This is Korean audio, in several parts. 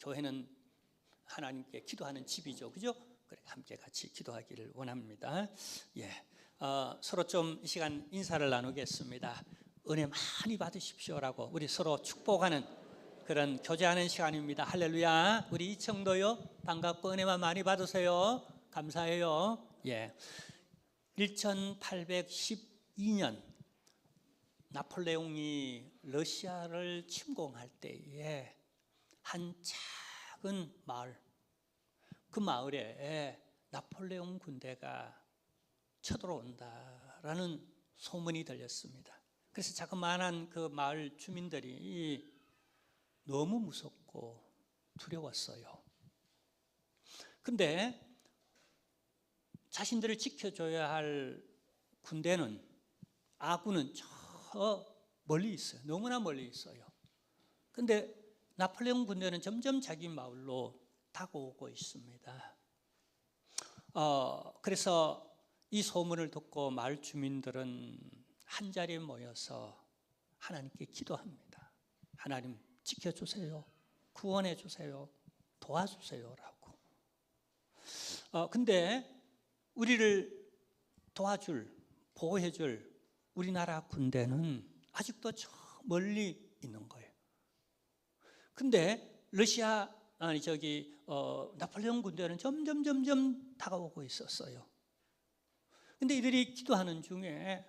교회는 하나님께 기도하는 집이죠, 그죠? 그래 함께 같이 기도하기를 원합니다. 서로 좀 이 시간 인사를 나누겠습니다. 은혜 많이 받으십시오라고 우리 서로 축복하는 그런 교제하는 시간입니다. 할렐루야. 우리 이청도요, 반갑고 은혜만 많이 받으세요. 감사해요. 1812년 나폴레옹이 러시아를 침공할 때에 한 작은 마을, 그 마을에 나폴레옹 군대가 쳐들어온다라는 소문이 들렸습니다. 그래서 자그마한 그 마을 주민들이 너무 무섭고 두려웠어요. 근데 자신들을 지켜줘야 할 군대는, 아군은 저 멀리 있어요. 너무나 멀리 있어요. 근데 나폴레옹 군대는 점점 자기 마을로 다가오고 있습니다. 그래서 이 소문을 듣고 마을 주민들은 한 자리에 모여서 하나님께 기도합니다. 하나님 지켜주세요. 구원해 주세요. 도와주세요라고. 근데 우리를 도와줄, 보호해줄 우리나라 군대는 아직도 저 멀리 있는 거예요. 근데 나폴레옹 군대는 점점 다가오고 있었어요. 근데 이들이 기도하는 중에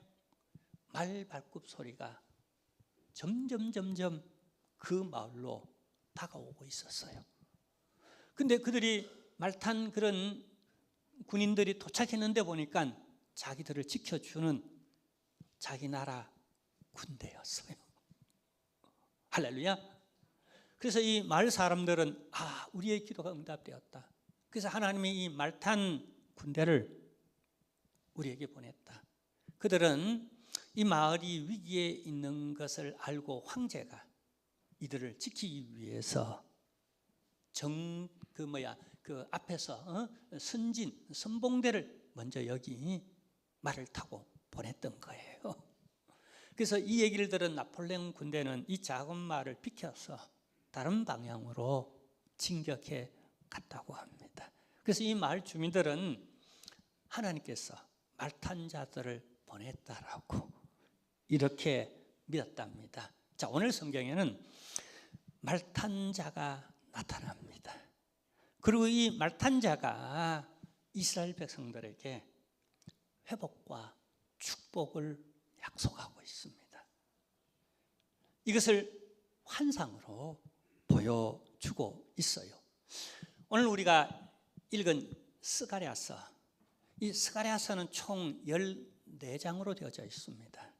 말 발굽 소리가 점점 그 마을로 다가오고 있었어요. 근데 그들이 말 탄 그런 군인들이 도착했는데 보니까 자기들을 지켜주는 자기 나라 군대였어요. 할렐루야. 그래서 이 마을 사람들은 우리의 기도가 응답되었다. 그래서 하나님이 이 말 탄 군대를 우리에게 보냈다. 그들은 이 마을이 위기에 있는 것을 알고 황제가 이들을 지키기 위해서 그 앞에서 선봉대를 먼저 여기 말을 타고 보냈던 거예요. 그래서 이 얘기를 들은 나폴레옹 군대는 이 작은 말을 비켜서 다른 방향으로 진격해 갔다고 합니다. 그래서 이 마을 주민들은 하나님께서 말탄 자들을 보냈다라고 이렇게 믿었답니다. 자, 오늘 성경에는 말탄 자가 나타납니다. 그리고 이 말탄 자가 이스라엘 백성들에게 회복과 축복을 약속하고 있습니다. 이것을 환상으로 보여주고 있어요. 오늘 우리가 읽은 스가랴서, 이 스가랴서는 총 14장으로 되어져 있습니다.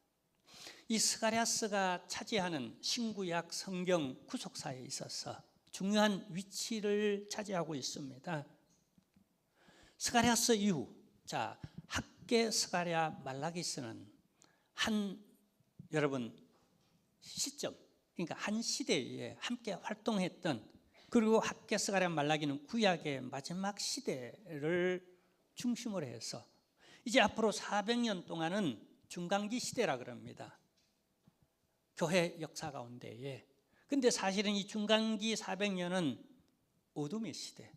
이 스가랴서가 차지하는 신구약 성경 구속사에 있어서 중요한 위치를 차지하고 있습니다. 스가랴서 이후, 학개, 스가랴, 말라기서는 여러분 시점, 그러니까 한 시대에 함께 활동했던, 그리고 학개, 스가랴, 말라기는 구약의 마지막 시대를 중심으로 해서 이제 앞으로 400년 동안은 중간기 시대라 그럽니다. 교회 역사 가운데에. 근데 사실은 이 중간기 400년은 어둠의 시대,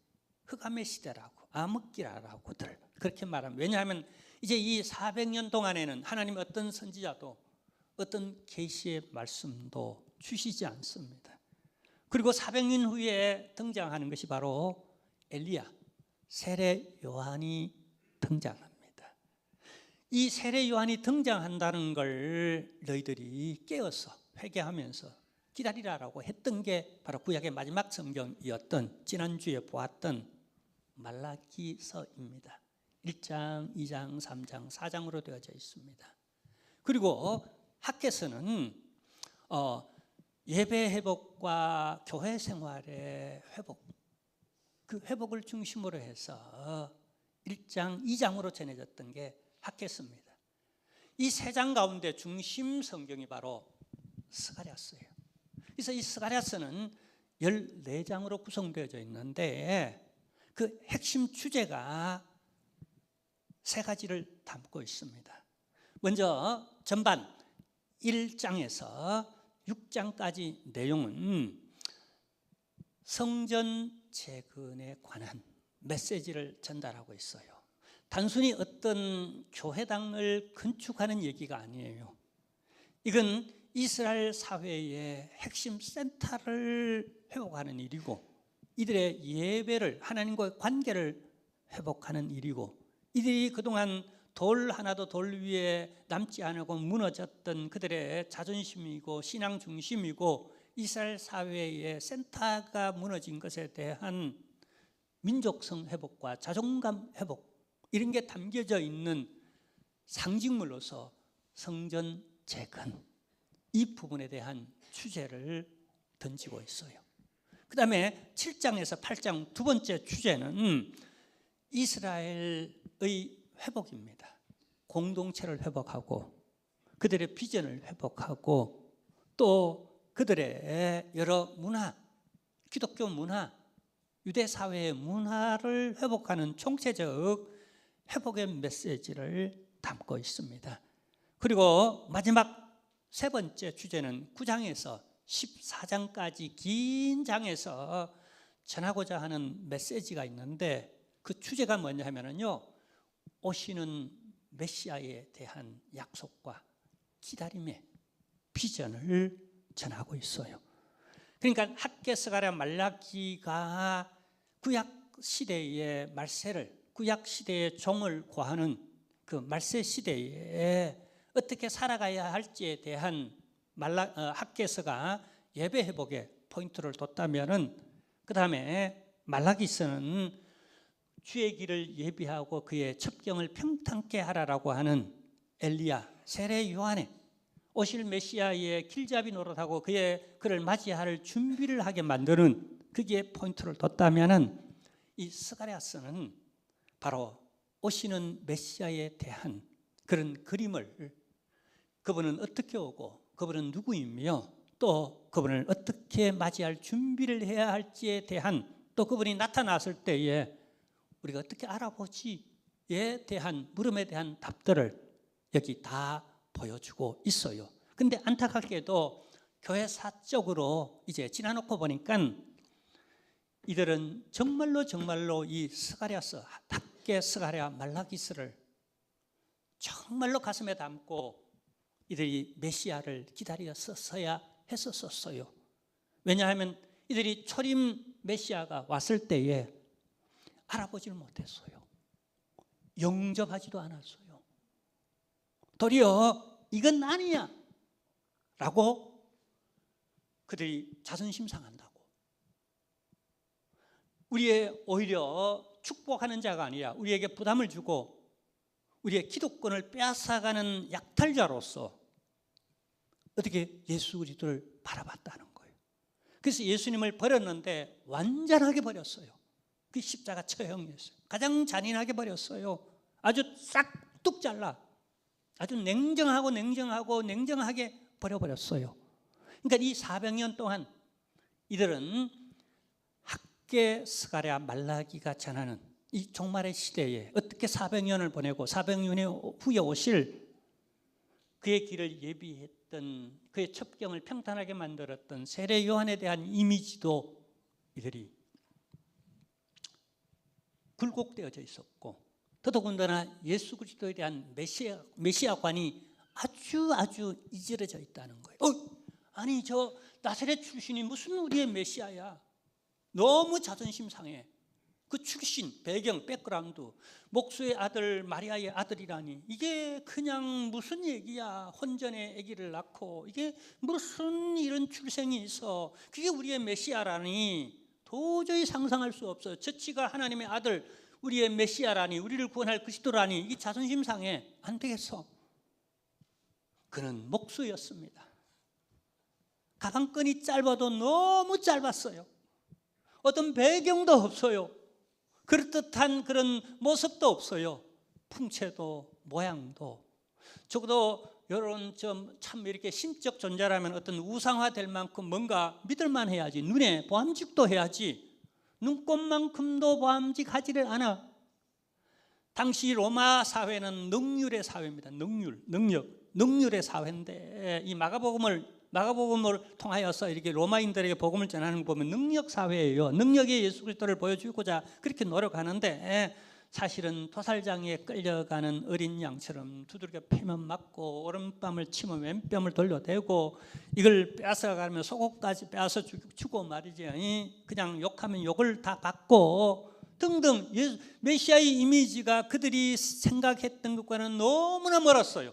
흑암의 시대라고, 암흑기라고들 그렇게 말합니다. 왜냐하면 이제 이 400년 동안에는 하나님 어떤 선지자도 어떤 계시의 말씀도 주시지 않습니다. 그리고 400년 후에 등장하는 것이 바로 엘리야, 세례 요한이 등장합니다. 이 세례 요한이 등장한다는 걸 너희들이 깨어서 회개하면서 기다리라라고 했던 게 바로 구약의 마지막 성경이었던, 지난주에 보았던 말라기서입니다. 1장, 2장, 3장, 4장으로 되어져 있습니다. 그리고 학개서는 예배 회복과 교회 생활의 회복, 그 회복을 중심으로 해서 1장, 2장으로 전해졌던 게 학개서입니다. 이 세 장 가운데 중심 성경이 바로 스가랴서예요. 그래서 이 스가랴서는 14장으로 구성되어져 있는데 그 핵심 주제가 세 가지를 담고 있습니다. 먼저 전반 1장에서 6장까지 내용은 성전 재건에 관한 메시지를 전달하고 있어요. 단순히 어떤 교회당을 건축하는 얘기가 아니에요. 이건 이스라엘 사회의 핵심 센터를 회복하는 일이고, 이들의 예배를, 하나님과의 관계를 회복하는 일이고, 이들이 그동안 돌 하나도 돌 위에 남지 않고 무너졌던 그들의 자존심이고 신앙 중심이고 이스라엘 사회의 센터가 무너진 것에 대한 민족성 회복과 자존감 회복, 이런 게 담겨져 있는 상징물로서 성전 재건, 이 부분에 대한 주제를 던지고 있어요. 그 다음에 7장에서 8장 두 번째 주제는 이스라엘의 회복입니다. 공동체를 회복하고 그들의 비전을 회복하고 또 그들의 여러 문화, 기독교 문화, 유대 사회의 문화를 회복하는 총체적 회복의 메시지를 담고 있습니다. 그리고 마지막 세 번째 주제는 9장에서 14장까지 긴 장에서 전하고자 하는 메시지가 있는데, 그 주제가 뭐냐 하면요, 오시는 메시아에 대한 약속과 기다림의 비전을 전하고 있어요. 그러니까 학개, 스가랴, 말라기가 구약 시대의 말세를, 구약 시대의 종을 구하는 그 말세 시대에 어떻게 살아가야 할지에 대한 학개서가 예배 회복에 포인트를 뒀다면은, 그 다음에 말라기서는 주의 길을 예비하고 그의 첩경을 평탄케 하라라고 하는 엘리야, 세례 요한의 오실 메시아의 길잡이 노릇하고 그를 맞이할 준비를 하게 만드는, 그게 포인트를 뒀다면은, 이 스가랴서는 바로 오시는 메시아에 대한 그런 그림을, 그분은 어떻게 오고 그분은 누구이며 또 그분을 어떻게 맞이할 준비를 해야 할지에 대한, 또 그분이 나타났을 때에 우리가 어떻게 알아보지에 대한 물음에 대한 답들을 여기 다 보여주고 있어요. 근데 안타깝게도 교회사적으로 이제 지나놓고 보니까 이들은 정말로 이 스가랴서, 학개, 스가랴, 말라기서를 정말로 가슴에 담고 이들이 메시아를 기다렸었어야 했었어요. 왜냐하면 이들이 초림 메시아가 왔을 때에 알아보지를 못했어요. 영접하지도 않았어요. 도리어 이건 아니야 라고 그들이 자존심 상한다고. 우리의 오히려 축복하는 자가 아니라 우리에게 부담을 주고 우리의 기독권을 빼앗아가는 약탈자로서 어떻게 예수 그리스도를 바라봤다는 거예요. 그래서 예수님을 버렸는데 완전하게 버렸어요. 그 십자가 처형이었어요. 가장 잔인하게 버렸어요. 아주 싹둑 잘라 아주 냉정하게 버려버렸어요. 그러니까 이 400년 동안 이들은 학개, 스가랴, 말라기가 전하는 이 종말의 시대에 어떻게 400년을 보내고 400년 후에 오실 그의 길을 예비했던, 그의 첩경을 평탄하게 만들었던 세례 요한에 대한 이미지도 이들이 굴곡되어져 있었고, 더더군다나 예수 그리스도에 대한 메시아관이 아주 이질어져 있다는 거예요. 아니 저 나사렛 출신이 무슨 우리의 메시아야. 너무 자존심 상해. 그 출신, 배경, 백그라운드, 목수의 아들 마리아의 아들이라니 이게 그냥 무슨 얘기야. 혼전의 아기를 낳고 이게 무슨 이런 출생이 있어. 그게 우리의 메시아라니 도저히 상상할 수 없어요. 저치가 하나님의 아들, 우리의 메시아라니, 우리를 구원할 그리스도라니 이게 자존심 상해. 안 되겠어. 그는 목수였습니다. 가방끈이 짧아도 너무 짧았어요. 어떤 배경도 없어요. 그럴듯한 그런 모습도 없어요. 풍채도 모양도. 적어도 이런 참 이렇게 신적 존재라면 어떤 우상화될 만큼 뭔가 믿을만 해야지. 눈에 보암직도 해야지. 눈꽃만큼도 보암직하지를 않아. 당시 로마 사회는 능률의 사회입니다. 능률의 사회인데 이 마가복음을 마가복음을 통하여서 이렇게 로마인들에게 복음을 전하는 거 보면 능력 사회예요. 능력의 예수 그리스도를 보여주고자 그렇게 노력하는데 사실은 도살장에 끌려가는 어린 양처럼 두들겨 패면 맞고 오른뺨을 치면 왼뺨을 돌려대고 이걸 빼앗아가면 속옷까지 빼앗아 주고 말이지. 그냥 욕하면 욕을 다 받고 등등 메시아의 이미지가 그들이 생각했던 것과는 너무나 멀었어요.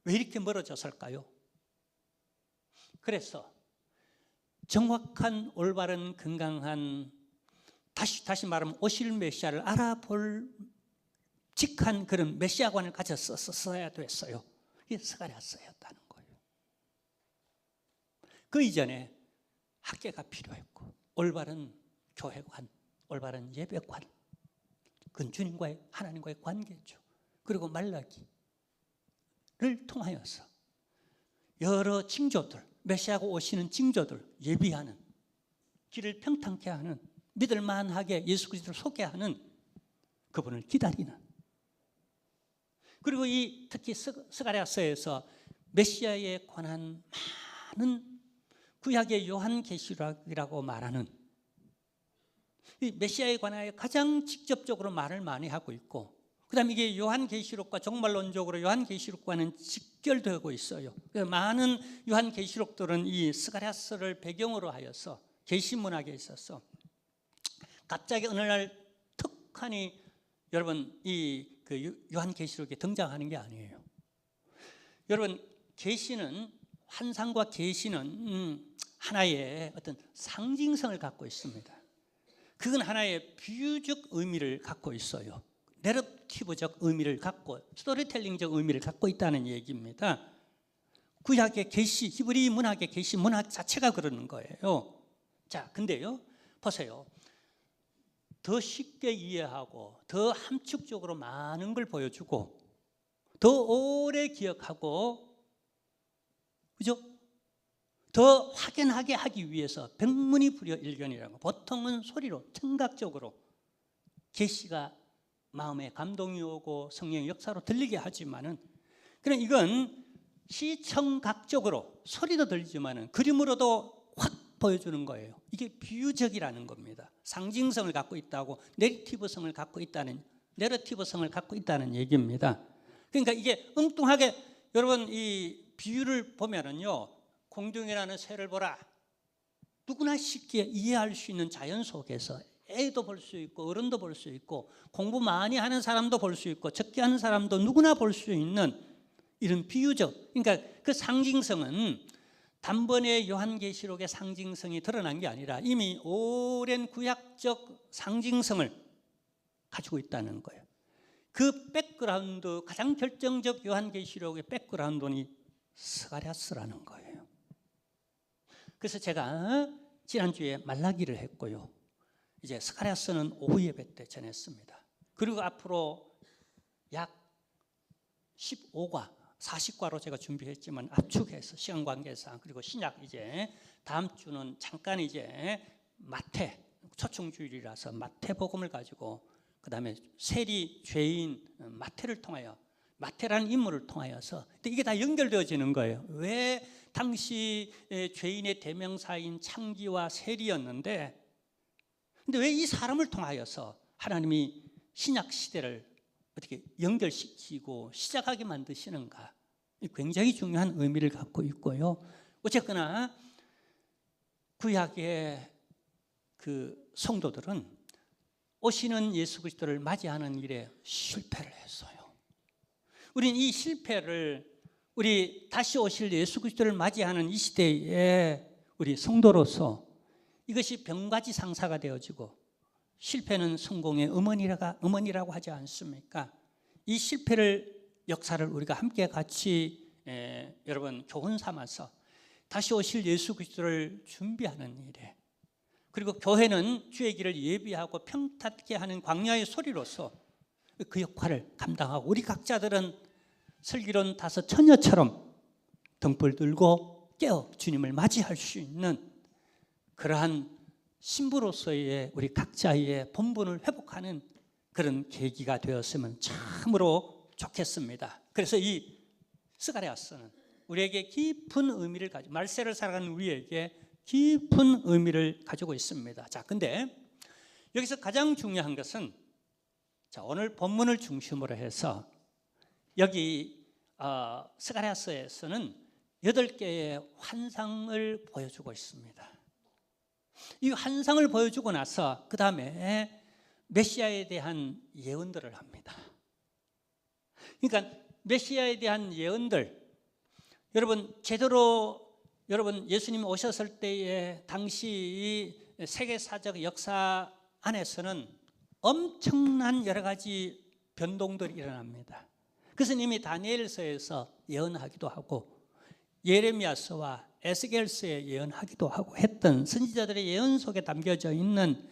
왜 이렇게 멀어졌을까요? 그래서 정확한 올바른 건강한 다시 말하면 오실 메시아를 알아볼 직한 그런 메시아관을 가졌어야 됐어요. 이게 스가랴서였다는 거예요. 그 이전에 학계가 필요했고 올바른 교회관, 올바른 예배관, 그건 주님과의 하나님과의 관계죠. 그리고 말라기를 통하여서 여러 징조들, 메시아가 오시는 징조들 예비하는, 길을 평탄케 하는, 믿을만하게 예수 그리스도를 소개하는, 그분을 기다리는. 그리고 이 특히 스가랴서에서 메시아에 관한 많은 구약의 요한계시록이라고 말하는 이 메시아에 관하여 가장 직접적으로 말을 많이 하고 있고, 그 다음에 이게 요한계시록과 종말론적으로 요한계시록과는 직결되고 있어요. 많은 요한계시록들은 이 스가랴서를 배경으로 하여서 계시문학에 있어서 갑자기 어느 날 툭하니 여러분 그 요한계시록에 등장하는 게 아니에요. 여러분 계시는, 환상과 계시는 하나의 어떤 상징성을 갖고 있습니다. 그건 하나의 비유적 의미를 갖고 있어요. 내러티브적 의미를 갖고, 스토리텔링적 의미를 갖고 있다는 얘기입니다. 구약의 계시, 히브리 문학의 계시 문학 자체가 그러는 거예요. 자, 근데요, 보세요. 더 쉽게 이해하고 더 함축적으로 많은 걸 보여주고 더 오래 기억하고, 그죠? 더 확연하게 하기 위해서 백문이불여일견이라고, 보통은 소리로 청각적으로 계시가 마음에 감동이 오고 성령의 역사로 들리게 하지만은, 그냥 이건 시청각적으로 소리도 들리지만은 그림으로도 확 보여주는 거예요. 이게 비유적이라는 겁니다. 상징성을 갖고 있다고, 내러티브성을 갖고 있다는 얘기입니다. 그러니까 이게 엉뚱하게, 여러분 이 비유를 보면은요, 공중이라는 새를 보라, 누구나 쉽게 이해할 수 있는 자연 속에서 애도 볼 수 있고 어른도 볼 수 있고 공부 많이 하는 사람도 볼 수 있고 적게 하는 사람도 누구나 볼 수 있는 이런 비유적, 그러니까 그 상징성은 단번에 요한계시록의 상징성이 드러난 게 아니라 이미 오랜 구약적 상징성을 가지고 있다는 거예요. 그 백그라운드, 가장 결정적 요한계시록의 백그라운드는 스가랴서라는 거예요. 그래서 제가 지난주에 말라기를 했고요, 이제 스가랴서는 오후 예배 때 전했습니다. 그리고 앞으로 약 15과 40과로 제가 준비했지만 압축해서 시간 관계상, 그리고 신약 이제 다음 주는 잠깐 이제 마태, 초청주일이라서 마태복음을 가지고, 그 다음에 세리 죄인 마태를 통하여, 마태라는 인물을 통하여서, 이게 다 연결되어지는 거예요. 왜 당시 죄인의 대명사인 창기와 세리였는데, 근데 왜 이 사람을 통하여서 하나님이 신약 시대를 어떻게 연결시키고 시작하게 만드시는가? 굉장히 중요한 의미를 갖고 있고요. 어쨌거나 구약의 그 성도들은 오시는 예수 그리스도를 맞이하는 일에 실패를 했어요. 우리는 이 실패를, 우리 다시 오실 예수 그리스도를 맞이하는 이 시대에 우리 성도로서 이것이 병가지 상사가 되어지고, 실패는 성공의 어머니라고 하지 않습니까? 이 실패를, 역사를 우리가 함께 같이 여러분 교훈 삼아서 다시 오실 예수 그리스도를 준비하는 일에, 그리고 교회는 주의 길을 예비하고 평탄케 하는 광야의 소리로서 그 역할을 감당하고, 우리 각자들은 슬기로운 다섯 처녀처럼 등불 들고 깨어 주님을 맞이할 수 있는 그러한 신부로서의 우리 각자의 본분을 회복하는 그런 계기가 되었으면 참으로 좋겠습니다. 그래서 이 스가랴서는 우리에게 깊은 의미를 가지고 말세를 살아가는 우리에게 깊은 의미를 가지고 있습니다. 자, 근데 여기서 가장 중요한 것은 자, 오늘 본문을 중심으로 해서 여기 스가랴서에서는 8개의 환상을 보여주고 있습니다. 이 환상을 보여주고 나서 그 다음에 메시아에 대한 예언들을 합니다. 그러니까 메시아에 대한 예언들, 여러분 제대로 여러분 예수님 오셨을 때의 당시 세계사적 역사 안에서는 엄청난 여러 가지 변동들이 일어납니다. 그것은 이미 다니엘서에서 예언하기도 하고 예레미야서와 에스겔서에 예언하기도 하고 했던 선지자들의 예언 속에 담겨져 있는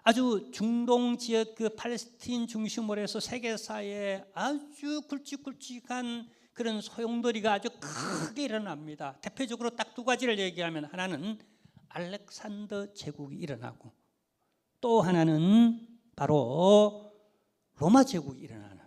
아주 중동 지역 그 팔레스틴 중심으로 해서 세계사에 아주 굵직굵직한 그런 소용돌이가 아주 크게 일어납니다. 대표적으로 딱 두 가지를 얘기하면 하나는 알렉산더 제국이 일어나고 또 하나는 바로 로마 제국이 일어나는,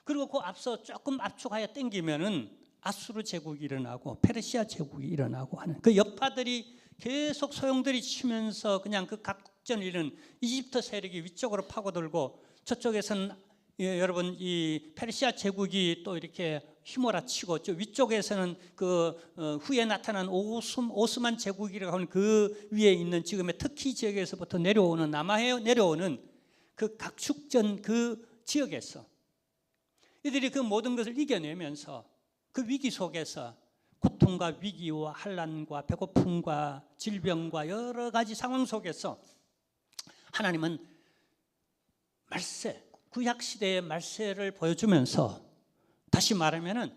그리고 그 앞서 조금 압축하여 당기면은 아수르 제국이 일어나고 페르시아 제국이 일어나고 하는 그 여파들이 계속 소용돌이 치면서 그냥 그 각국전을 이룬 이집트 세력이 위쪽으로 파고들고 저쪽에서는 여러분 이 페르시아 제국이 또 이렇게 휘몰아치고 저 위쪽에서는 그 후에 나타난 오스만 제국이라고 하는 그 위에 있는 지금의 터키 지역에서부터 내려오는 남하에 내려오는 그 각축전 그 지역에서 이들이 그 모든 것을 이겨내면서 그 위기 속에서 고통과 위기와 환난과 배고픔과 질병과 여러 가지 상황 속에서 하나님은 말세, 구약 시대의 말세를 보여주면서 다시 말하면은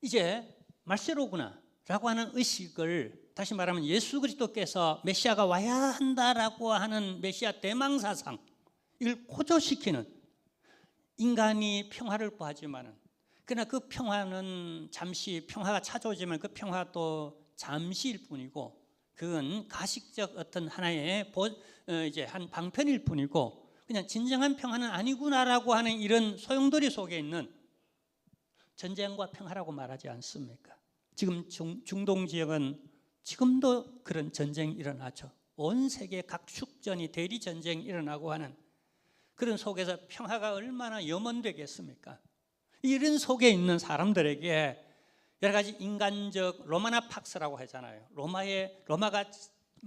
이제 말세로구나라고 하는 의식을, 다시 말하면 예수 그리스도께서 메시아가 와야 한다라고 하는 메시아 대망 사상, 이걸 고조시키는, 인간이 평화를 구하지만은 그러나 그 평화는 잠시 평화가 찾아오지만 그 평화도 잠시일 뿐이고 그건 가식적 어떤 하나의 이제 한 방편일 뿐이고 그냥 진정한 평화는 아니구나라고 하는 이런 소용돌이 속에 있는 전쟁과 평화라고 말하지 않습니까? 지금 중동 지역은 지금도 그런 전쟁이 일어나죠. 온 세계 각축전이 대리 전쟁이 일어나고 하는 그런 속에서 평화가 얼마나 염원되겠습니까? 이런 속에 있는 사람들에게 여러 가지 인간적 로마나 팍스라고 하잖아요. 로마가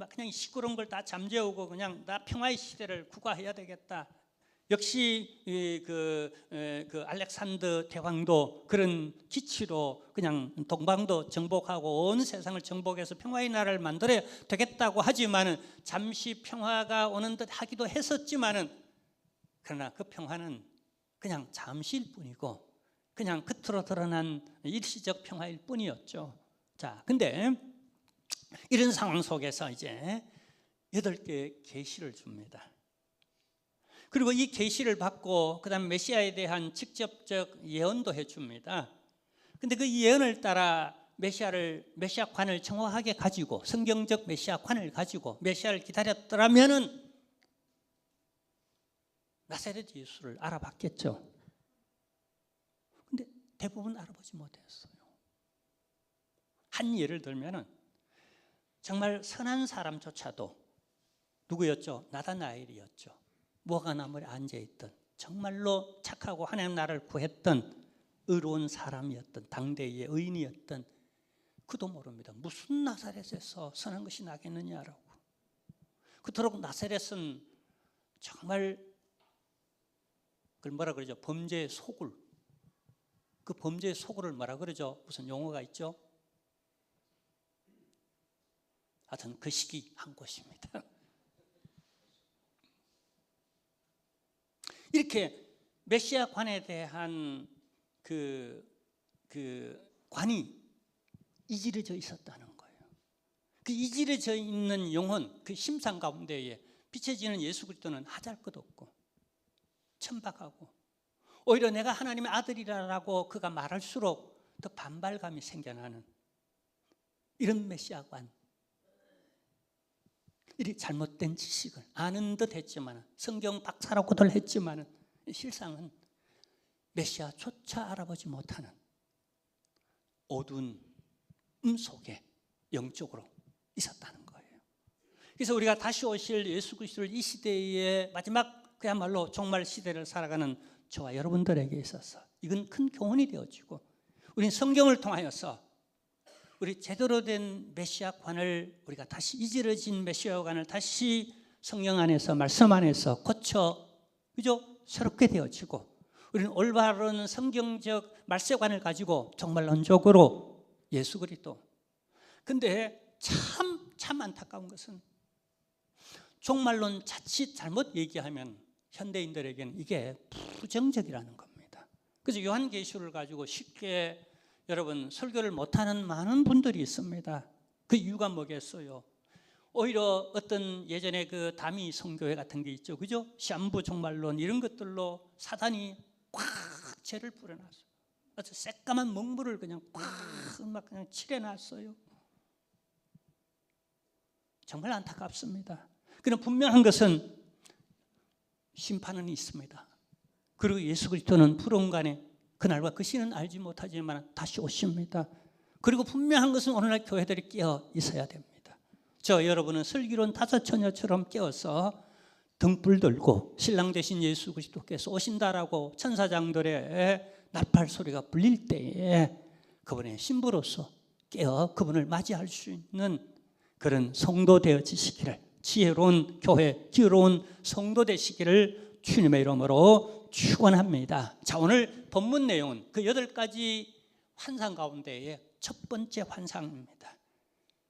그냥 시끄러운 걸 다 잠재우고 그냥 나 평화의 시대를 구가해야 되겠다. 역시 그 알렉산더 대왕도 그런 기치로 그냥 동방도 정복하고 온 세상을 정복해서 평화의 나라를 만들어야 되겠다고 하지만은 잠시 평화가 오는 듯 하기도 했었지만은 그러나 그 평화는 그냥 잠시일 뿐이고 그냥 겉으로 드러난 일시적 평화일 뿐이었죠. 자, 근데 이런 상황 속에서 이제 8개의 계시를 줍니다. 그리고 이 계시를 받고 그다음 메시아에 대한 직접적 예언도 해줍니다. 근데 그 예언을 따라 메시아관을 정확하게 가지고 성경적 메시아관을 가지고 메시아를 기다렸더라면은 나사렛 예수를 알아봤겠죠. 근데 대부분 알아보지 못했어요. 한 예를 들면은 정말 선한 사람조차도 누구였죠? 나다나엘이었죠. 무화과나무에 앉아있던 정말로 착하고 하나님 나라를 구했던 의로운 사람이었던 당대의 의인이었던 그도 모릅니다. 무슨 나사렛에서 선한 것이 나겠느냐라고. 그토록 나사렛은 정말 그걸 뭐라 그러죠? 범죄의 소굴. 그 범죄의 소굴을 뭐라 그러죠? 무슨 용어가 있죠? 하여튼 그 시기 한 곳입니다. 이렇게 메시아관에 대한 그 관이 이지러져 있었다는 거예요. 그 이지러져 있는 영혼, 그 심상 가운데에 비춰지는 예수 그리스도는 하잘 것 없고 천박하고 오히려 내가 하나님의 아들이라고 그가 말할수록 더 반발감이 생겨나는 이런 메시아관. 이 잘못된 지식을 아는 듯 했지만 성경 박사라고들 했지만 실상은 메시아조차 알아보지 못하는 어두운 속에 영적으로 있었다는 거예요. 그래서 우리가 다시 오실 예수 그리스도를 이 시대의 마지막 그야말로 종말 시대를 살아가는 저와 여러분들에게 있어서 이건 큰 교훈이 되어지고, 우리는 성경을 통하여서 우리 제대로 된 메시아관을, 우리가 다시 이지러진 메시아관을 다시 성령 안에서, 말씀 안에서 고쳐, 그죠? 새롭게 되어지고, 우리는 올바른 성경적 말세관을 가지고 종말론적으로 예수 그리스도. 근데 참 안타까운 것은 종말론 자칫 잘못 얘기하면 현대인들에게는 이게 부정적이라는 겁니다. 그래서 요한계시록을 가지고 쉽게 여러분 설교를 못하는 많은 분들이 있습니다. 그 이유가 뭐겠어요? 오히려 어떤 예전에 그 다미 선교회 같은 게 있죠, 그죠? 시한부 종말론 이런 것들로 사단이 꽉 죄를 뿌려놨어요. 아주 새까만 먹물을 그냥 꽉 그냥 칠해놨어요. 정말 안타깝습니다. 그럼 분명한 것은 심판은 있습니다. 그리고 예수 그리스도는 푸른간에 그날과 그 시는 알지 못하지만 다시 오십니다. 그리고 분명한 것은 오늘날 교회들이 깨어 있어야 됩니다. 저 여러분은 슬기로운 다섯 처녀처럼 깨어서 등불 들고 신랑 되신 예수 그리스도께서 오신다라고 천사장들의 나팔 소리가 불릴 때에 그분의 신부로서 깨어 그분을 맞이할 수 있는 그런 성도 되어지시기를, 지혜로운 교회, 지혜로운 성도 되시기를 주님의 이름으로 축원합니다. 자, 오늘 본문 내용은 그 8가지 환상 가운데의 첫 번째 환상입니다.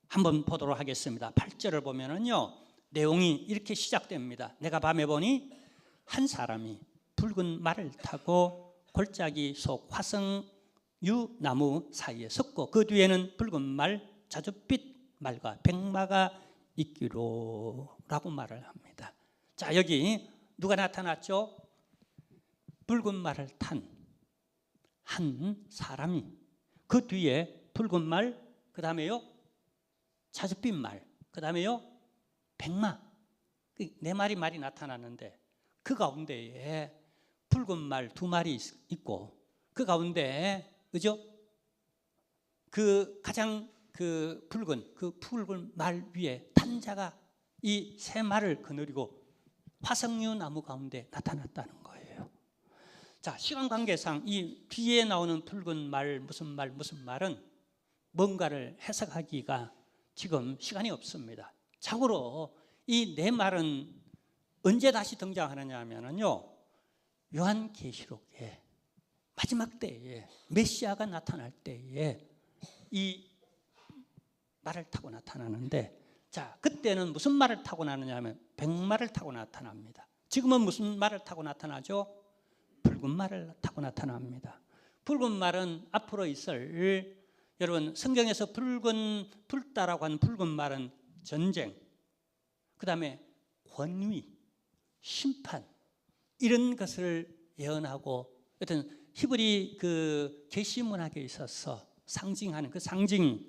한번 보도록 하겠습니다. 8절을 보면은요, 내용이 이렇게 시작됩니다. 내가 밤에 보니 한 사람이 붉은 말을 타고 골짜기 속 화석유 나무 사이에 섰고 그 뒤에는 붉은 말, 자줏빛 말과 백마가 있기로 라고 말을 합니다. 자, 여기 누가 나타났죠? 붉은 말을 탄 한 사람이, 그 뒤에 붉은 말, 그 다음에요 자줏빛 말, 그 다음에요 백마, 네 마리 말이 나타났는데 그 가운데에 붉은 말 2마리 있고 그 가운데, 그죠? 그 가장 그 붉은 말 위에 탄 자가 이 3말을 거느리고 화석류 나무 가운데 나타났다는 거예요. 자, 시간 관계상 이 뒤에 나오는 붉은 말, 무슨 말은 뭔가를 해석하기가 지금 시간이 없습니다. 참고로 이 4말은 언제 다시 등장하느냐 하면요, 요한계시록에 마지막 때에 메시아가 나타날 때에 이 말을 타고 나타나는데, 자, 그때는 무슨 말을 타고 나느냐 하면 백마를 타고 나타납니다. 지금은 무슨 말을 타고 나타나죠? 붉은 말을 타고 나타납니다. 붉은 말은 앞으로 있을, 여러분 성경에서 붉다라고 하는 붉은 말은 전쟁, 그 다음에 권위, 심판, 이런 것을 예언하고 어떤 히브리 그 계시 문학에 있어서 상징하는 그 상징이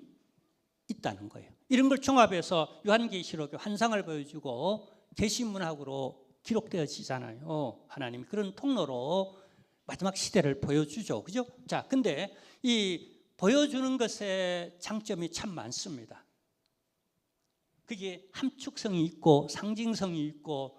있다는 거예요. 이런 걸 종합해서 요한계시록의 환상을 보여주고 계시 문학으로 기록되어지잖아요. 하나님이 그런 통로로 마지막 시대를 보여주죠, 그죠? 자, 근데 이 보여주는 것에 장점이 참 많습니다. 그게 함축성이 있고 상징성이 있고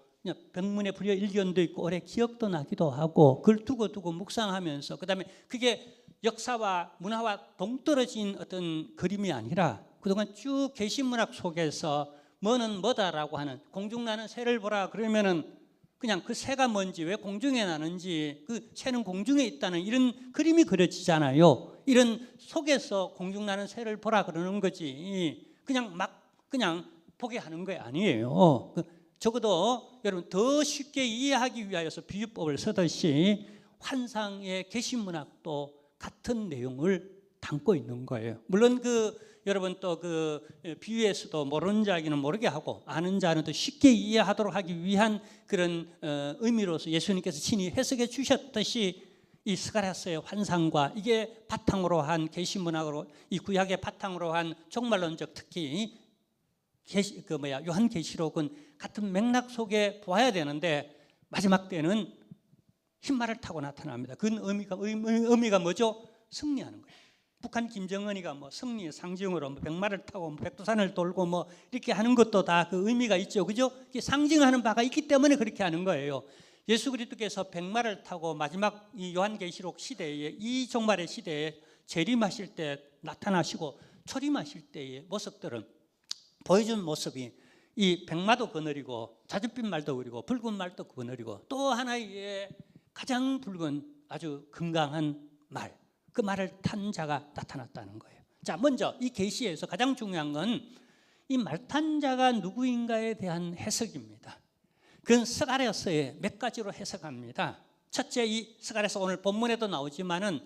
병문의 불여 일견도 있고 오래 기억도 나기도 하고, 그걸 두고 묵상하면서, 그 다음에 그게 역사와 문화와 동떨어진 어떤 그림이 아니라 그동안 쭉 계시문학 속에서 뭐는 뭐다라고 하는, 공중 나는 새를 보라 그러면은 그냥 그 새가 뭔지, 왜 공중에 나는지, 그 새는 공중에 있다는 이런 그림이 그려지잖아요. 이런 속에서 공중 나는 새를 보라 그러는 거지 그냥 보게 하는 게 아니에요. 적어도 여러분 더 쉽게 이해하기 위하여서 비유법을 쓰듯이 환상의 계시문학도 같은 내용을 담고 있는 거예요. 물론 여러분 또 비유에서도 모르는 자에게는 모르게 하고 아는 자는 또 쉽게 이해하도록 하기 위한 그런 의미로서 예수님께서 친히 해석해 주셨듯이 이 스가랴서의 환상과 이게 바탕으로 한 계시문학으로, 이 구약의 바탕으로 한 종말론적, 특히 요한계시록은 같은 맥락 속에 보아야 되는데 마지막 때는 흰말을 타고 나타납니다. 그 의미가 뭐죠? 승리하는 거예요. 북한 김정은이가 뭐 승리의 상징으로 뭐 백마를 타고 뭐 백두산을 돌고 뭐 이렇게 하는 것도 다 그 의미가 있죠, 그죠? 이게 상징하는 바가 있기 때문에 그렇게 하는 거예요. 예수 그리스도께서 백마를 타고 마지막 이 요한계시록 시대에, 이 종말의 시대에 재림하실 때 나타나시고 초림하실 때의 모습들은, 보여준 모습이 이 백마도 그늘이고 잦은빛 말도 그리고 붉은 말도 그늘이고 또 하나의 가장 붉은 아주 금강한 말, 그 말을 탄 자가 나타났다는 거예요. 자, 먼저 이 계시에서 가장 중요한 건 이 말 탄 자가 누구인가에 대한 해석입니다. 그건 스가랴서에 몇 가지로 해석합니다. 첫째, 이 스가랴서 오늘 본문에도 나오지만은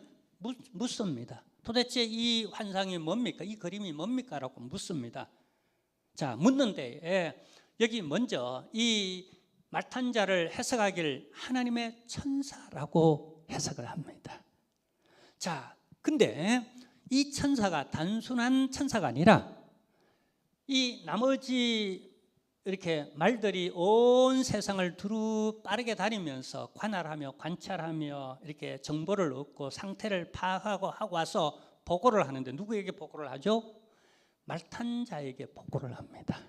묻습니다. 도대체 이 환상이 뭡니까? 이 그림이 뭡니까? 라고 묻습니다. 자, 묻는데 여기 먼저 이 말 탄 자를 해석하기를 하나님의 천사라고 해석을 합니다. 자, 근데 이 천사가 단순한 천사가 아니라 이 나머지 이렇게 말들이 온 세상을 두루 빠르게 다니면서 관할하며 관찰하며 이렇게 정보를 얻고 상태를 파악하고 하고 와서 보고를 하는데, 누구에게 보고를 하죠? 말 탄 자에게 보고를 합니다.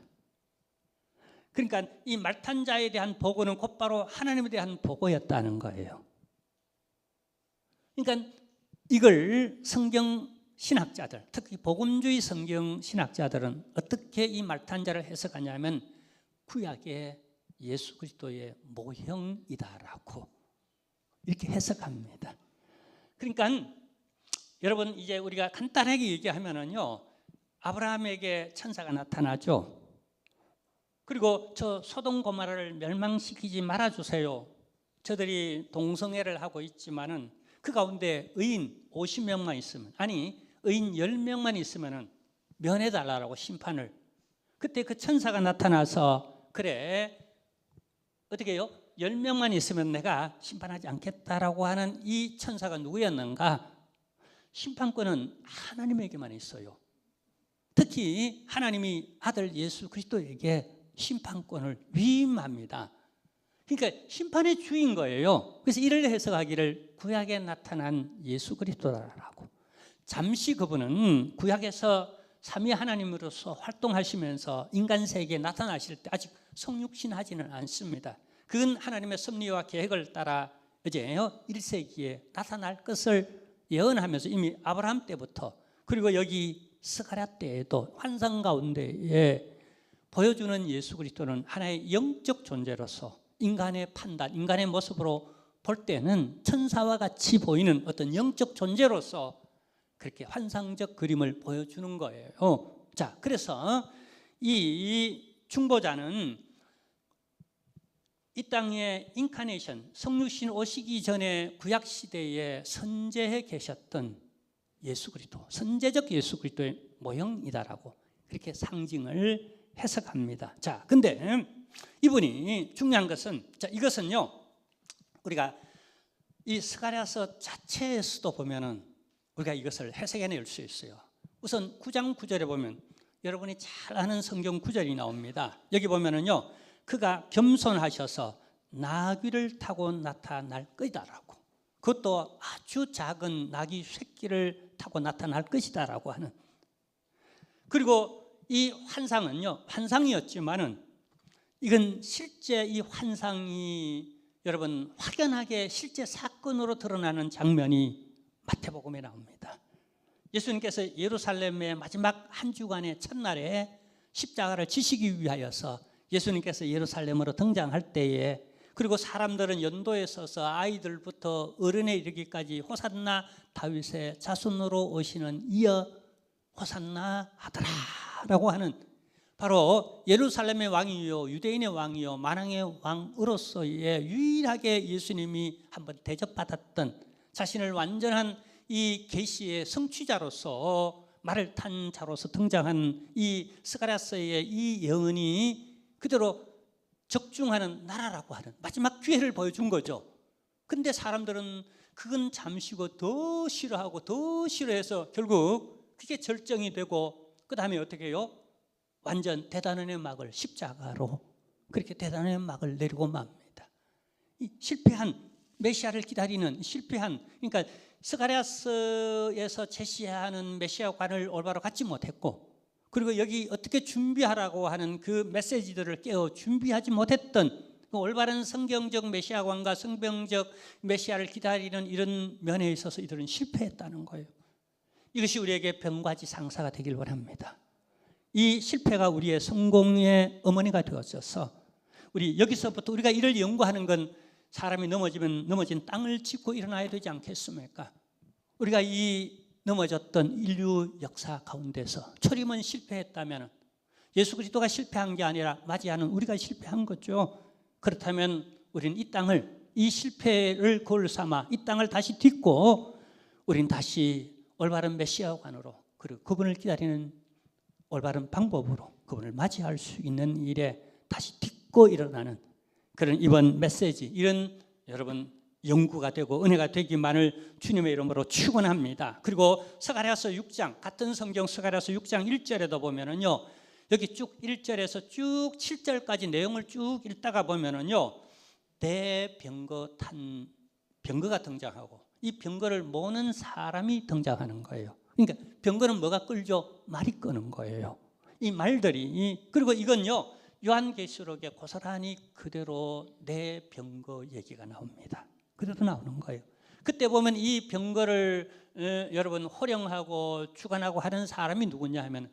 그러니까 이 말 탄 자에 대한 보고는 곧바로 하나님에 대한 보고였다는 거예요. 그러니까 이걸 성경 신학자들, 특히 복음주의 성경 신학자들은 어떻게 이 말 탄 자를 해석하냐면 구약의 예수 그리스도의 모형이다라고 이렇게 해석합니다. 그러니까 여러분, 이제 우리가 간단하게 얘기하면은요, 아브라함에게 천사가 나타나죠. 그리고 저 소돔 고모라를 멸망시키지 말아주세요. 저들이 동성애를 하고 있지만은 그 가운데 의인 50명만 있으면, 아니 의인 10명만 있으면은 면해달라고 심판을. 그때 그 천사가 나타나서 그래, 어떻게 해요? 10명만 있으면 내가 심판하지 않겠다라고 하는 이 천사가 누구였는가? 심판권은 하나님에게만 있어요. 특히 하나님이 아들 예수 그리스도에게 심판권을 위임합니다. 그러니까 심판의 주인 거예요. 그래서 이를 해석하기를 구약에 나타난 예수 그리스도라고. 잠시 그분은 구약에서 삼위 하나님으로서 활동하시면서 인간 세계에 나타나실 때 아직 성육신하지는 않습니다. 그건 하나님의 섭리와 계획을 따라 이제 1세기에 나타날 것을 예언하면서 이미 아브라함 때부터, 그리고 여기 스가랴 때에도 환상 가운데에 보여주는 예수 그리스도는 하나의 영적 존재로서 인간의 판단, 인간의 모습으로 볼 때는 천사와 같이 보이는 어떤 영적 존재로서 그렇게 환상적 그림을 보여주는 거예요. 자, 그래서 이 중보자는 이 땅의 인카네이션, 성육신 오시기 전에 구약 시대에 선제해 계셨던 예수 그리스도, 선제적 예수 그리스도의 모형이다라고 그렇게 상징을 해석합니다. 자, 근데 이분이 중요한 것은, 자, 이것은요, 우리가 이 스가랴서 자체에서도 보면은 우리가 이것을 해석해낼 수 있어요. 우선 9장 9절에 보면 여러분이 잘 아는 성경 구절이 나옵니다. 여기 보면은요, 그가 겸손하셔서 나귀를 타고 나타날 것이다라고, 그것도 아주 작은 나귀 새끼를 타고 나타날 것이다라고 하는. 그리고 이 환상은요, 환상이었지만은 이건 실제 이 환상이 여러분 확연하게 실제 사건으로 드러나는 장면이 마태복음에 나옵니다. 예수님께서 예루살렘의 마지막 한 주간의 첫날에 십자가를 지시기 위하여서 예수님께서 예루살렘으로 등장할 때에, 그리고 사람들은 연도에 서서 아이들부터 어른에 이르기까지 호산나 다윗의 자손으로 오시는 이여 호산나 하더라라고 하는, 바로 예루살렘의 왕이요 유대인의 왕이요 만왕의 왕으로서의 유일하게 예수님이 한번 대접받았던 자신을 완전한 이 계시의 성취자로서 말을 탄 자로서 등장한 이 스가랴서의 이 예언이 그대로 적중하는 나라라고 하는 마지막 기회를 보여준 거죠. 근데 사람들은 그건 잠시고 더 싫어하고 더 싫어해서 결국 그게 절정이 되고, 그 다음에 어떻게 해요? 완전 대단원의 막을 십자가로 그렇게 대단원의 막을 내리고 맙니다. 이 실패한 메시아를 기다리는 실패한, 그러니까 스가랴서에서 제시하는 메시아관을 올바로 갖지 못했고, 그리고 여기 어떻게 준비하라고 하는 그 메시지들을 깨어 준비하지 못했던 그 올바른 성경적 메시아관과 성경적 메시아를 기다리는 이런 면에 있어서 이들은 실패했다는 거예요. 이것이 우리에게 병과지 상사가 되길 원합니다. 이 실패가 우리의 성공의 어머니가 되어져서 우리 여기서부터 우리가 이를 연구하는 건 사람이 넘어지면 넘어진 땅을 짚고 일어나야 되지 않겠습니까? 우리가 이 넘어졌던 인류 역사 가운데서 초림은 실패했다면 예수 그리스도가 실패한 게 아니라 맞이하는 우리가 실패한 거죠. 그렇다면 우리는 이 땅을, 이 실패를 거울 삼아 이 땅을 다시 딛고 우리는 다시 올바른 메시아관으로, 그리고 그분을 기다리는 올바른 방법으로 그분을 맞이할 수 있는 일에 다시 딛고 일어나는 그런 이번 메시지, 이런 여러분 연구가 되고 은혜가 되기만을 주님의 이름으로 축원합니다. 그리고 스가랴서 6장, 같은 성경 스가랴서 6장 1절에도 보면은요, 여기 쭉 1절에서 쭉 7절까지 내용을 쭉 읽다가 보면은요, 대병거 탄 병거가 등장하고 이 병거를 모는 사람이 등장하는 거예요. 그러니까 병거는 뭐가 끌죠? 말이 끄는 거예요. 이 말들이, 그리고 이건요 요한계시록에 고스란히 그대로 대병거 얘기가 나옵니다. 그대로 나오는 거예요. 그때 보면 이 병거를 여러분 호령하고 주관하고 하는 사람이 누구냐 하면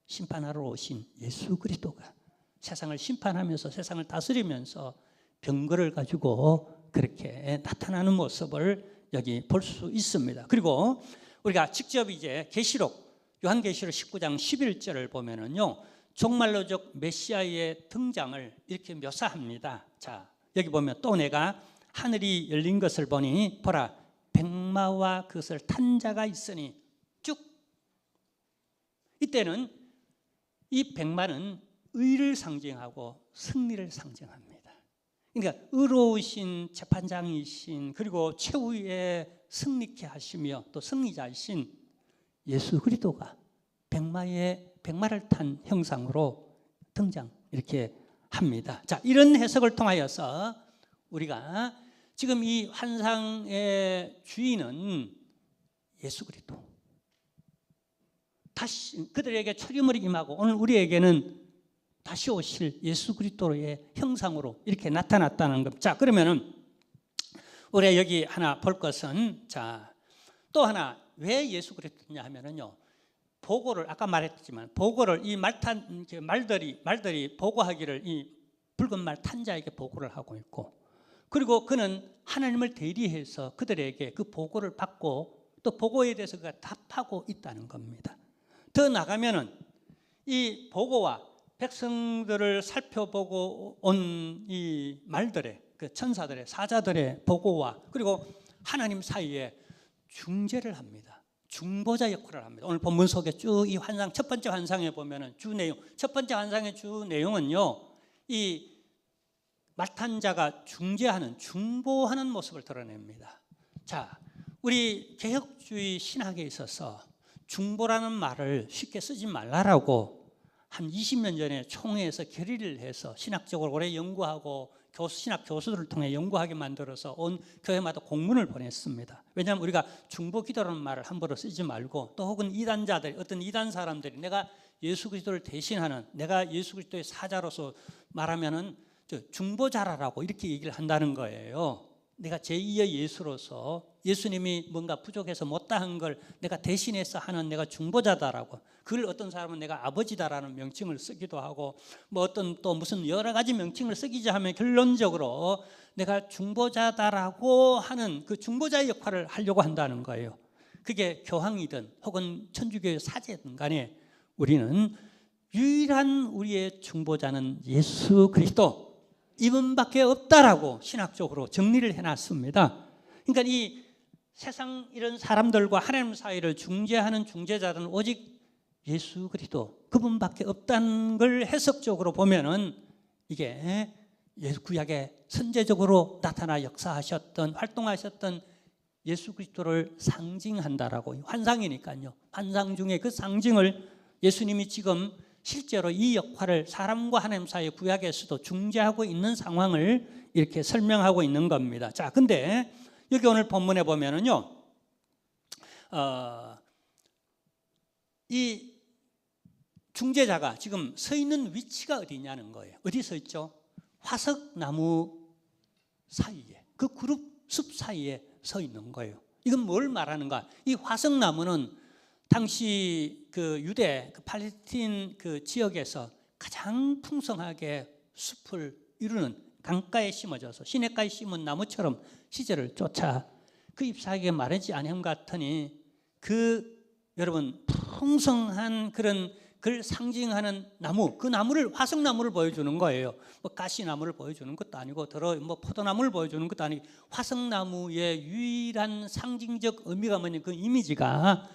심판하러 오신 예수 그리스도가 세상을 심판하면서 세상을 다스리면서 병거를 가지고 그렇게 나타나는 모습을 여기 볼 수 있습니다. 그리고 우리가 직접 이제 계시록, 요한계시록 19장 11절을 보면은요, 종말로적 메시아의 등장을 이렇게 묘사합니다. 자, 여기 보면 또 내가 하늘이 열린 것을 보니 보라, 백마와 그것을 탄 자가 있으니 쭉. 이때는 이 백마는 의를 상징하고 승리를 상징합니다. 그러니까 의로우신 재판장이신, 그리고 최후에 승리케 하시며 또 승리자이신 예수 그리스도가 백마를 탄 형상으로 등장 이렇게 합니다. 자, 이런 해석을 통하여서 우리가 지금 이 환상의 주인은 예수 그리스도, 다시 그들에게 초림을 임하고 오늘 우리에게는 다시 오실 예수 그리스도의 형상으로 이렇게 나타났다는 것. 자, 그러면은 우리가 여기 하나 볼 것은, 자, 또 하나 왜 예수 그리스도냐 하면은요, 보고를 아까 말했지만 보고를 이 말들이 보고하기를 이 붉은 말 탄 자에게 보고를 하고 있고, 그리고 그는 하나님을 대리해서 그들에게 그 보고를 받고 또 보고에 대해서 그가 답하고 있다는 겁니다. 더 나가면은 이 보고와 백성들을 살펴보고 온 이 말들의, 그 천사들의, 사자들의 보고와 그리고 하나님 사이에 중재를 합니다. 중보자 역할을 합니다. 오늘 본문 속에 쭉 이 환상, 첫 번째 환상에 보면은 주 내용, 첫 번째 환상의 주 내용은요, 이 말탄 자가 중재하는, 중보하는 모습을 드러냅니다. 자, 우리 개혁주의 신학에 있어서 중보라는 말을 쉽게 쓰지 말라라고 한 20년 전에 총회에서 결의를 해서 신학적으로 오래 연구하고 신학 교수들을 통해 연구하게 만들어서 온 교회마다 공문을 보냈습니다. 왜냐하면 우리가 중보 기도라는 말을 함부로 쓰지 말고, 또 혹은 이단자들, 어떤 이단 사람들이 내가 예수 그리스도를 대신하는, 내가 예수 그리스도의 사자로서 말하면은 중보자라고 이렇게 얘기를 한다는 거예요. 내가 제2의 예수로서 예수님이 뭔가 부족해서 못다한 걸 내가 대신해서 하는 내가 중보자다라고, 그걸 어떤 사람은 내가 아버지다라는 명칭을 쓰기도 하고, 뭐 어떤 또 무슨 여러 가지 명칭을 쓰기자 하면 결론적으로 내가 중보자다라고 하는 그 중보자의 역할을 하려고 한다는 거예요. 그게 교황이든 혹은 천주교의 사제든 간에 우리는 유일한 우리의 중보자는 예수 그리스도, 이분밖에 없다라고 신학적으로 정리를 해놨습니다. 그러니까 이 세상 이런 사람들과 하나님 사이를 중재하는 중재자들은 오직 예수 그리스도, 그분밖에 없다는 걸 해석적으로 보면은 이게 구약에 선제적으로 나타나 역사하셨던, 활동하셨던 예수 그리스도를 상징한다라고, 환상이니까요. 환상 중에 그 상징을 예수님이 지금 실제로 이 역할을 사람과 하나님 사이의 구약에서도 중재하고 있는 상황을 이렇게 설명하고 있는 겁니다. 자, 근데 여기 오늘 본문에 보면은요, 이 중재자가 지금 서 있는 위치가 어디냐는 거예요. 어디 서 있죠? 화석나무 사이에, 그 그룹 숲 사이에 서 있는 거예요. 이건 뭘 말하는가? 이 화석나무는 당시 그 유대, 그 팔레스틴 그 지역에서 가장 풍성하게 숲을 이루는, 강가에 심어져서 시냇가에 심은 나무처럼 시절을 쫓아 그 잎사귀에 마르지 아니함 같으니, 그 여러분 풍성한 그걸 상징하는 나무, 그 나무를, 화석나무를 보여주는 거예요. 뭐 가시나무를 보여주는 것도 아니고 뭐 포도나무를 보여주는 것도 아니고, 화석나무의 유일한 상징적 의미가 뭐냐, 그 이미지가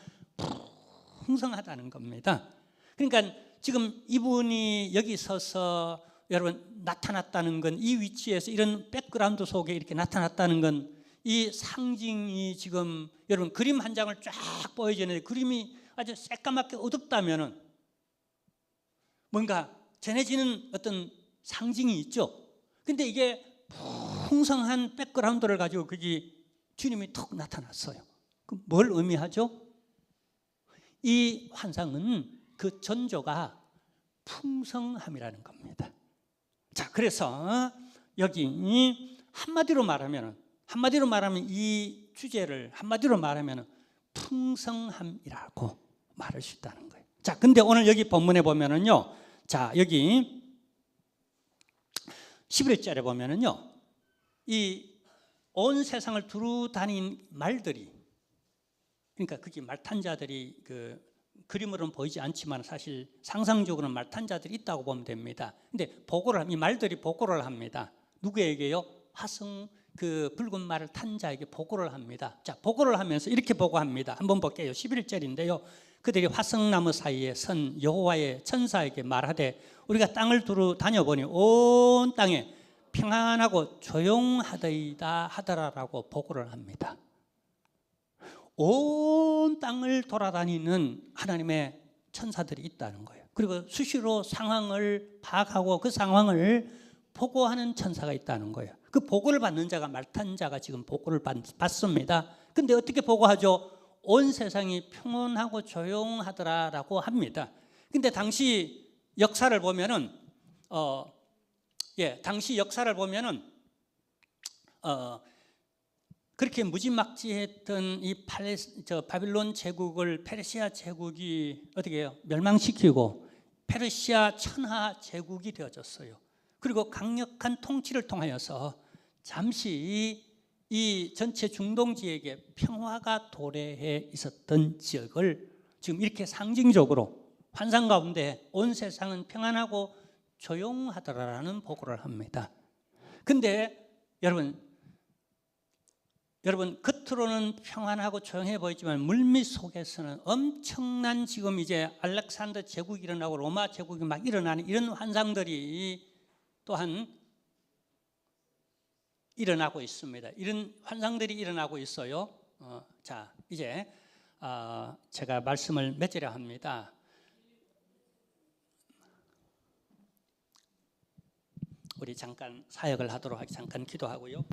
풍성하다는 겁니다. 그러니까 지금 이분이 여기 서서 여러분 나타났다는 건, 이 위치에서 이런 백그라운드 속에 이렇게 나타났다는 건, 이 상징이 지금 여러분 그림 한 장을 쫙 보여주는데, 그림이 아주 새까맣게 어둡다면은 뭔가 전해지는 어떤 상징이 있죠. 근데 이게 풍성한 백그라운드를 가지고 거기 주님이 톡 나타났어요. 그럼 뭘 의미하죠? 이 환상은 그 전조가 풍성함이라는 겁니다. 자, 그래서 여기 한마디로 말하면 이 주제를 한마디로 말하면 풍성함이라고 말할 수 있다는 거예요. 자, 근데 오늘 여기 본문에 보면은요, 자, 여기 11절에 보면은요, 이 온 세상을 두루 다닌 말들이, 그러니까 그게 말탄자들이 그 그림으로는 보이지 않지만 사실 상상적으로는 말탄자들이 있다고 보면 됩니다. 근데 이 말들이 보고를 합니다. 누구에게요? 그 붉은 말을 탄 자에게 보고를 합니다. 자, 보고를 하면서 이렇게 보고합니다. 한번 볼게요. 11절인데요. 그들이 화석나무 사이에 선 여호와의 천사에게 말하되, 우리가 땅을 두루 다녀보니 온 땅에 평안하고 조용하더이다 하더라라고 보고를 합니다. 온 땅을 돌아다니는 하나님의 천사들이 있다는 거예요. 그리고 수시로 상황을 파악하고 그 상황을 보고하는 천사가 있다는 거예요. 그 보고를 받는 자가, 말탄 자가 지금 보고를 받습니다. 근데 어떻게 보고하죠? 온 세상이 평온하고 조용하더라라고 합니다. 근데 당시 역사를 보면은 그렇게 무지막지했던 이 바빌론 제국을 페르시아 제국이 어떻게 해요? 멸망시키고 페르시아 천하 제국이 되어졌어요. 그리고 강력한 통치를 통하여서 잠시 이 전체 중동 지역에 평화가 도래해 있었던 지역을 지금 이렇게 상징적으로 환상 가운데 온 세상은 평안하고 조용하더라라는 보고를 합니다. 근데 여러분 겉으로는 평안하고 조용해 보이지만 물밑 속에서는 엄청난, 지금 이제 알렉산더 제국이 일어나고 로마 제국이 막 일어나는 이런 환상들이 또한 일어나고 있습니다. 이런 환상들이 일어나고 있어요. 자, 이제 제가 말씀을 맺으려 합니다. 우리 잠깐 사역을 하도록 하겠습니다. 잠깐 기도하고요.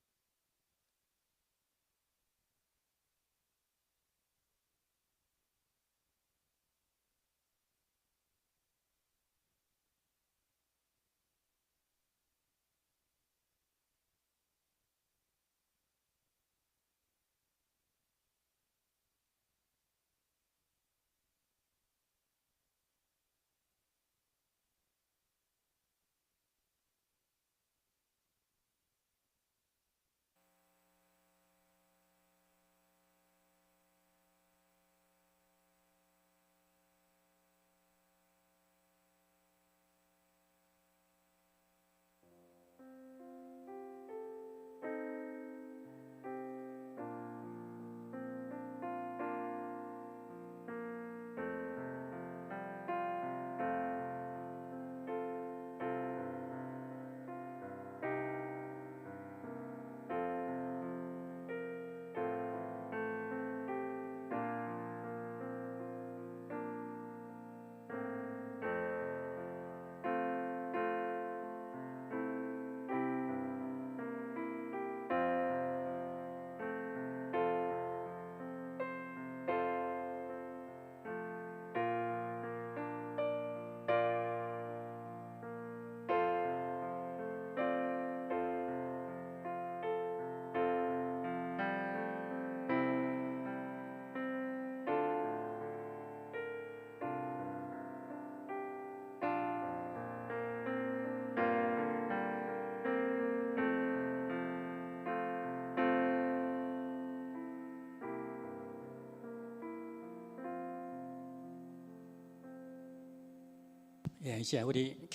예, 이제 우리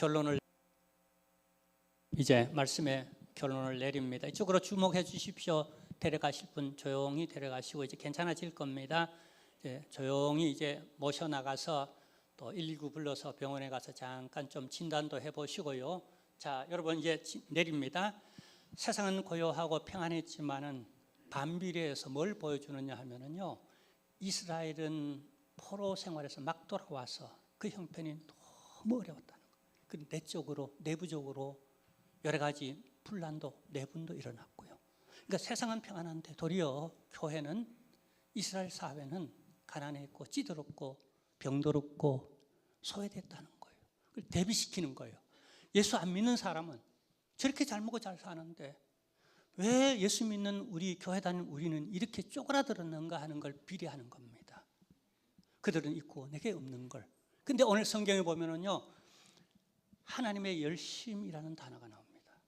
말씀의 결론을 내립니다. 이쪽으로 주목해 주십시오. 데려가실 분 조용히 데려가시고 이제 괜찮아질 겁니다. 조용히 이제 모셔 나가서 또 119 불러서 병원에 가서 잠깐 좀 진단도 해보시고요. 자, 여러분 이제 내립니다. 세상은 고요하고 평안했지만은 반비례해서 뭘 보여주느냐 하면은요, 이스라엘은 포로 생활에서 막 돌아와서 그 형편이 너무 어려웠다는 거예요. 그 내적으로 내부적으로 여러 가지 분란도 내분도 일어났고요. 그러니까 세상은 평안한데 도리어 교회는, 이스라엘 사회는 가난했고 찌들었고 병들었고 소외됐다는 거예요. 그걸 대비시키는 거예요. 예수 안 믿는 사람은 저렇게 잘 먹고 잘 사는데 왜 예수 믿는 우리 교회 다니는 우리는 이렇게 쪼그라들었는가 하는 걸 비례하는 겁니다. 그들은 있고 내게 없는 걸. 근데 오늘 성경에 보면은요, 하나님의 열심이라는 단어가 나옵니다.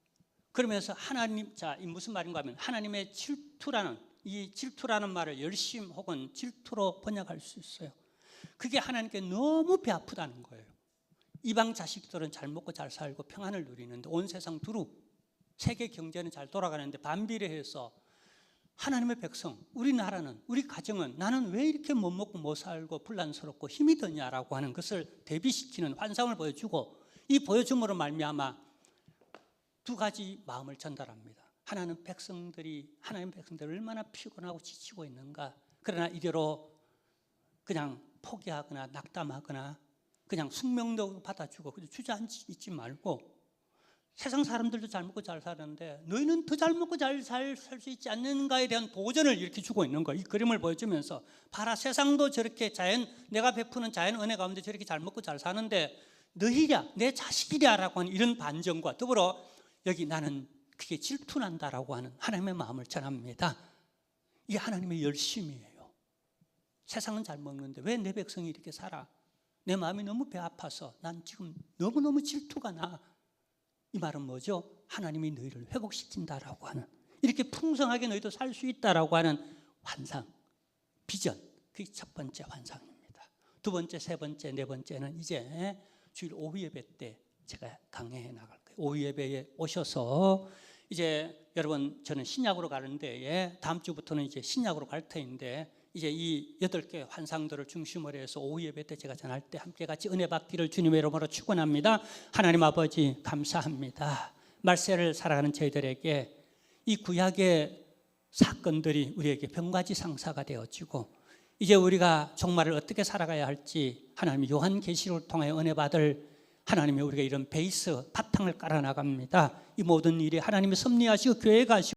그러면서 하나님, 자, 이 무슨 말인가 하면 하나님의 질투라는, 이 질투라는 말을 열심 혹은 질투로 번역할 수 있어요. 그게 하나님께 너무 배 아프다는 거예요. 이방 자식들은 잘 먹고 잘 살고 평안을 누리는데 온 세상 두루 세계 경제는 잘 돌아가는데 반비례해서 하나님의 백성, 우리나라는, 우리 가정은 나는 왜 이렇게 못 먹고 못 살고 불란스럽고 힘이 드냐라고 하는 것을 대비시키는 환상을 보여주고, 이 보여줌으로 말미암아 두 가지 마음을 전달합니다. 하나님 백성들이 얼마나 피곤하고 지치고 있는가. 그러나 이대로 그냥 포기하거나 낙담하거나 그냥 숙명도 받아주고 주저앉지 말고, 세상 사람들도 잘 먹고 잘 사는데 너희는 더 잘 먹고 잘 살 수 있지 않는가에 대한 도전을 이렇게 주고 있는 거예요. 이 그림을 보여주면서 봐라, 세상도 저렇게 내가 베푸는 자연 은혜 가운데 저렇게 잘 먹고 잘 사는데 너희랴, 내 자식이랴라고 하는 이런 반전과 더불어 여기 나는 그게 질투난다라고 하는 하나님의 마음을 전합니다. 이게 하나님의 열심이에요. 세상은 잘 먹는데 왜 내 백성이 이렇게 살아? 내 마음이 너무 배 아파서 난 지금 너무너무 질투가 나. 이 말은 뭐죠? 하나님이 너희를 회복시킨다라고 하는, 이렇게 풍성하게 너희도 살 수 있다라고 하는 환상, 비전. 그게 첫 번째 환상입니다. 두 번째, 세 번째, 네 번째는 이제 주일 오후 예배 때 제가 강해해 나갈 거예요. 오후 예배에 오셔서 이제 여러분, 저는 신약으로 가는데 다음 주부터는 이제 신약으로 갈 터인데, 이제 이 8개 환상들을 중심으로 해서 오후 예배 때 제가 전할 때 함께 같이 은혜 받기를 주님의 이름으로 축원합니다. 하나님 아버지 감사합니다. 말세를 살아가는 저희들에게 이 구약의 사건들이 우리에게 병가지 상사가 되어지고, 이제 우리가 종말을 어떻게 살아가야 할지 하나님이 요한계시록을 통해 은혜 받을 하나님이 우리가 이런 베이스 바탕을 깔아 나갑니다. 이 모든 일이 하나님이 섭리하시고 교회가 하시고